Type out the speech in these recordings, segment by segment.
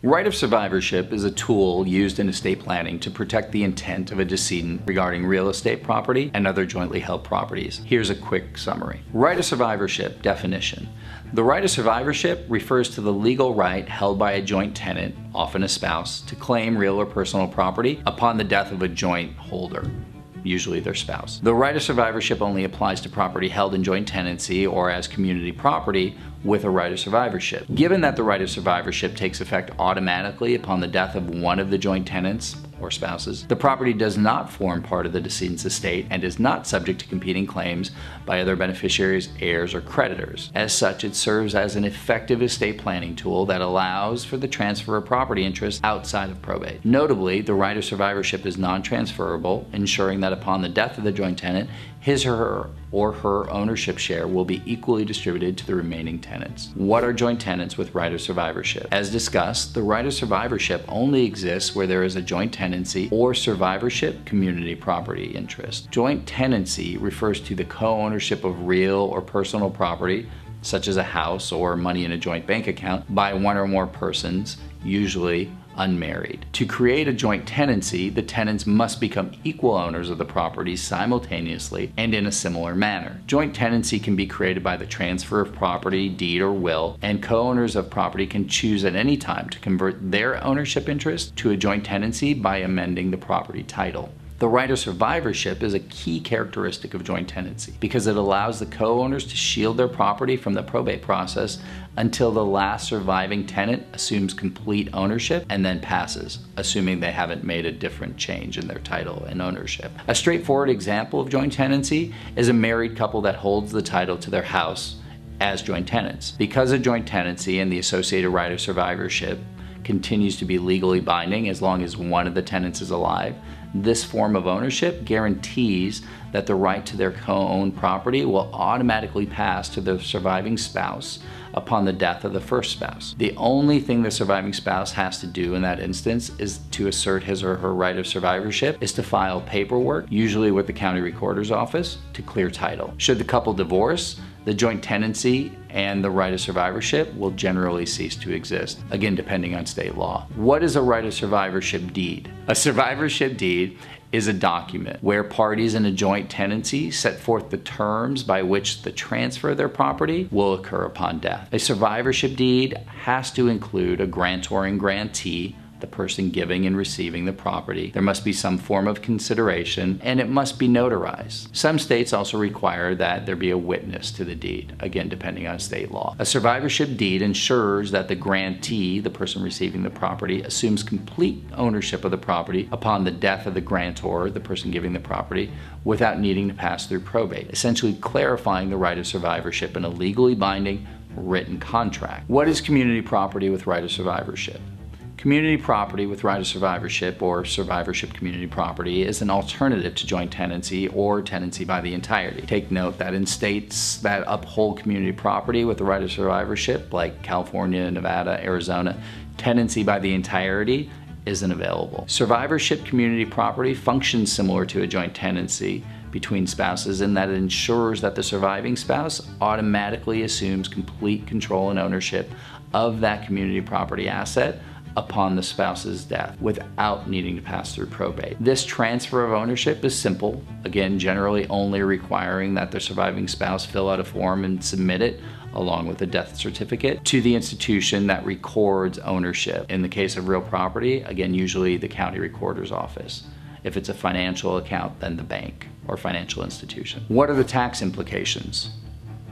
Right of survivorship is a tool used in estate planning to protect the intent of a decedent regarding real estate property and other jointly held properties. Here's a quick summary. Right of survivorship definition. The right of survivorship refers to the legal right held by a joint tenant, often a spouse, to claim real or personal property upon the death of a joint holder, usually their spouse. The right of survivorship only applies to property held in joint tenancy or as community property with a right of survivorship. Given that the right of survivorship takes effect automatically upon the death of one of the joint tenants or spouses, the property does not form part of the decedent's estate and is not subject to competing claims by other beneficiaries, heirs, or creditors. As such, it serves as an effective estate planning tool that allows for the transfer of property interests outside of probate. Notably, the right of survivorship is non-transferrable, ensuring that upon the death of the joint tenant, his or her ownership share will be equally distributed to the remaining tenants. What are joint tenants with right of survivorship? As discussed, the right of survivorship only exists where there is a joint tenancy or survivorship community property interest. Joint tenancy refers to the co-ownership of real or personal property, such as a house or money in a joint bank account, by one or more persons, usually unmarried. To create a joint tenancy, the tenants must become equal owners of the property simultaneously and in a similar manner. Joint tenancy can be created by the transfer of property, deed, or will, and co-owners of property can choose at any time to convert their ownership interest to a joint tenancy by amending the property title. The right of survivorship is a key characteristic of joint tenancy because it allows the co-owners to shield their property from the probate process until the last surviving tenant assumes complete ownership and then passes, assuming they haven't made a different change in their title and ownership. A straightforward example of joint tenancy is a married couple that holds the title to their house as joint tenants. Because a joint tenancy and the associated right of survivorship continues to be legally binding as long as one of the tenants is alive, this form of ownership guarantees that the right to their co-owned property will automatically pass to the surviving spouse upon the death of the first spouse. The only thing the surviving spouse has to do in that instance is to assert his or her right of survivorship is to file paperwork, usually with the county recorder's office, to clear title. Should the couple divorce, the joint tenancy and the right of survivorship will generally cease to exist, again depending on state law. What is a right of survivorship deed? A survivorship deed is a document where parties in a joint tenancy set forth the terms by which the transfer of their property will occur upon death. A survivorship deed has to include a grantor and grantee, the person giving and receiving the property. There must be some form of consideration, and it must be notarized. Some states also require that there be a witness to the deed, again depending on state law. A survivorship deed ensures that the grantee, the person receiving the property, assumes complete ownership of the property upon the death of the grantor, the person giving the property, without needing to pass through probate, essentially clarifying the right of survivorship in a legally binding written contract. What is community property with right of survivorship? Community property with right of survivorship or survivorship community property is an alternative to joint tenancy or tenancy by the entirety. Take note that in states that uphold community property with the right of survivorship, like California, Nevada, Arizona, tenancy by the entirety isn't available. Survivorship community property functions similar to a joint tenancy between spouses in that it ensures that the surviving spouse automatically assumes complete control and ownership of that community property asset upon the spouse's death without needing to pass through probate. This transfer of ownership is simple, again generally only requiring that the surviving spouse fill out a form and submit it along with a death certificate to the institution that records ownership. In the case of real property, again usually the county recorder's office. If it's a financial account, then the bank or financial institution. What are the tax implications?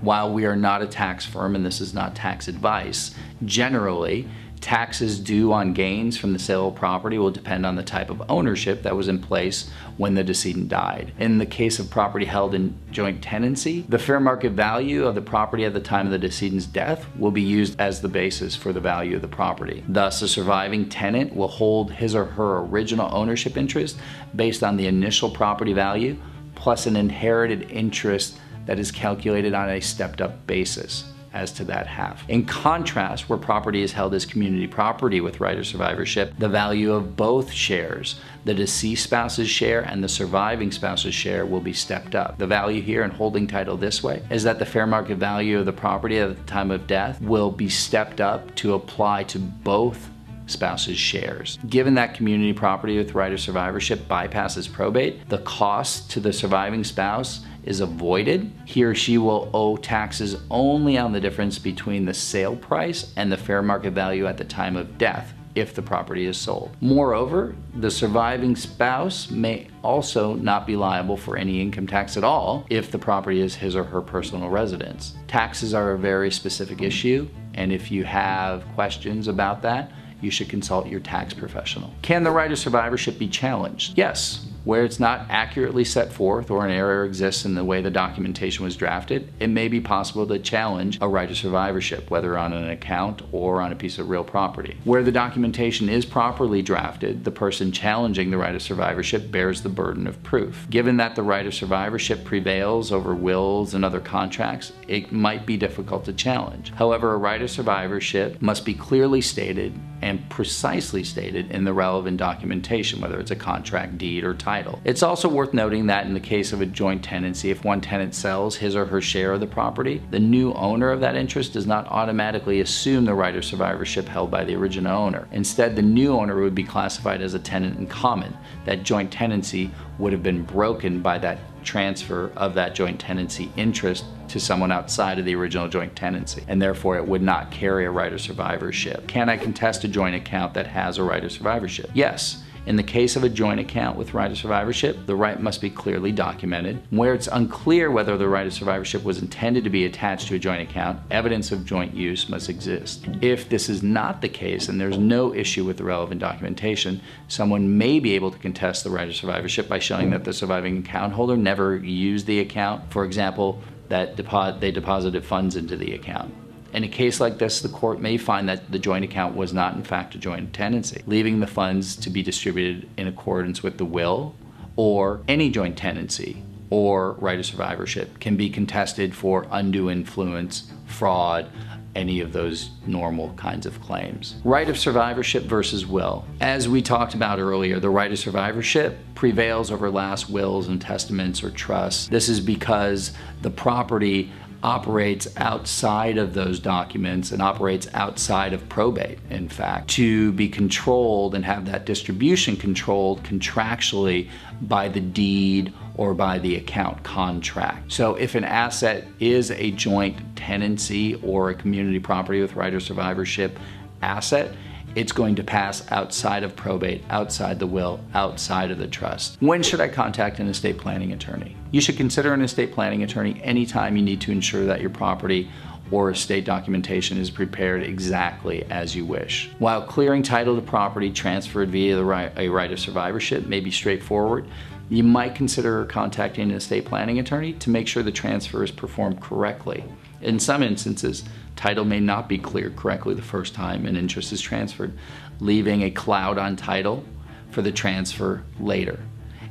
While we are not a tax firm and this is not tax advice, generally taxes due on gains from the sale of property will depend on the type of ownership that was in place when the decedent died. In the case of property held in joint tenancy, the fair market value of the property at the time of the decedent's death will be used as the basis for the value of the property. Thus, a surviving tenant will hold his or her original ownership interest based on the initial property value plus an inherited interest that is calculated on a stepped-up basis as to that half. In contrast, where property is held as community property with right of survivorship, the value of both shares, the deceased spouse's share and the surviving spouse's share, will be stepped up. The value here in holding title this way is that the fair market value of the property at the time of death will be stepped up to apply to both spouse's shares. Given that community property with right of survivorship bypasses probate, the cost to the surviving spouse is avoided. He or she will owe taxes only on the difference between the sale price and the fair market value at the time of death, if the property is sold. Moreover, the surviving spouse may also not be liable for any income tax at all if the property is his or her personal residence. Taxes are a very specific issue, and if you have questions about that, you should consult your tax professional. Can the right of survivorship be challenged? Yes. Where it's not accurately set forth or an error exists in the way the documentation was drafted, it may be possible to challenge a right of survivorship, whether on an account or on a piece of real property. Where the documentation is properly drafted, the person challenging the right of survivorship bears the burden of proof. Given that the right of survivorship prevails over wills and other contracts, it might be difficult to challenge. However, a right of survivorship must be clearly stated and precisely stated in the relevant documentation, whether it's a contract, deed, or title. It's also worth noting that in the case of a joint tenancy, if one tenant sells his or her share of the property, the new owner of that interest does not automatically assume the right of survivorship held by the original owner. Instead, the new owner would be classified as a tenant in common. That joint tenancy would have been broken by that transfer of that joint tenancy interest to someone outside of the original joint tenancy, and therefore it would not carry a right of survivorship. Can I contest a joint account that has a right of survivorship? Yes. In the case of a joint account with right of survivorship, the right must be clearly documented. Where it's unclear whether the right of survivorship was intended to be attached to a joint account, evidence of joint use must exist. If this is not the case and there's no issue with the relevant documentation, someone may be able to contest the right of survivorship by showing that the surviving account holder never used the account. For example, that they deposited funds into the account. In a case like this, the court may find that the joint account was not in fact a joint tenancy, leaving the funds to be distributed in accordance with the will, or any joint tenancy or right of survivorship can be contested for undue influence, fraud, any of those normal kinds of claims. Right of survivorship versus will. As we talked about earlier, the right of survivorship prevails over last wills and testaments or trusts. This is because the property operates outside of those documents and operates outside of probate, in fact, to be controlled and have that distribution controlled contractually by the deed or by the account contract. So if an asset is a joint tenancy or a community property with right of survivorship asset, it's going to pass outside of probate, outside the will, outside of the trust. When should I contact an estate planning attorney? You should consider an estate planning attorney anytime you need to ensure that your property or estate documentation is prepared exactly as you wish. While clearing title to property transferred via a right of survivorship may be straightforward, you might consider contacting an estate planning attorney to make sure the transfer is performed correctly. In some instances, title may not be cleared correctly the first time and interest is transferred, leaving a cloud on title for the transfer later.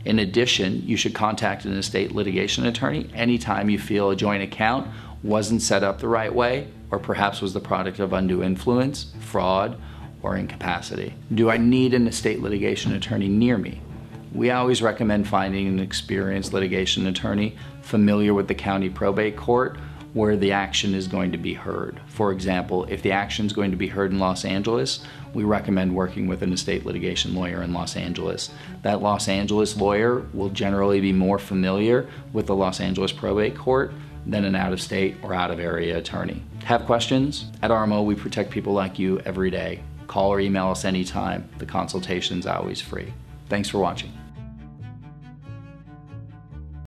In addition, you should contact an estate litigation attorney anytime you feel a joint account wasn't set up the right way, or perhaps was the product of undue influence, fraud, or incapacity. Do I need an estate litigation attorney near me? We always recommend finding an experienced litigation attorney familiar with the county probate court where the action is going to be heard. For example, if the action is going to be heard in Los Angeles, we recommend working with an estate litigation lawyer in Los Angeles. That Los Angeles lawyer will generally be more familiar with the Los Angeles probate court than an out-of-state or out-of-area attorney. Have questions? At RMO, we protect people like you every day. Call or email us anytime. The consultation's always free. Thanks for watching.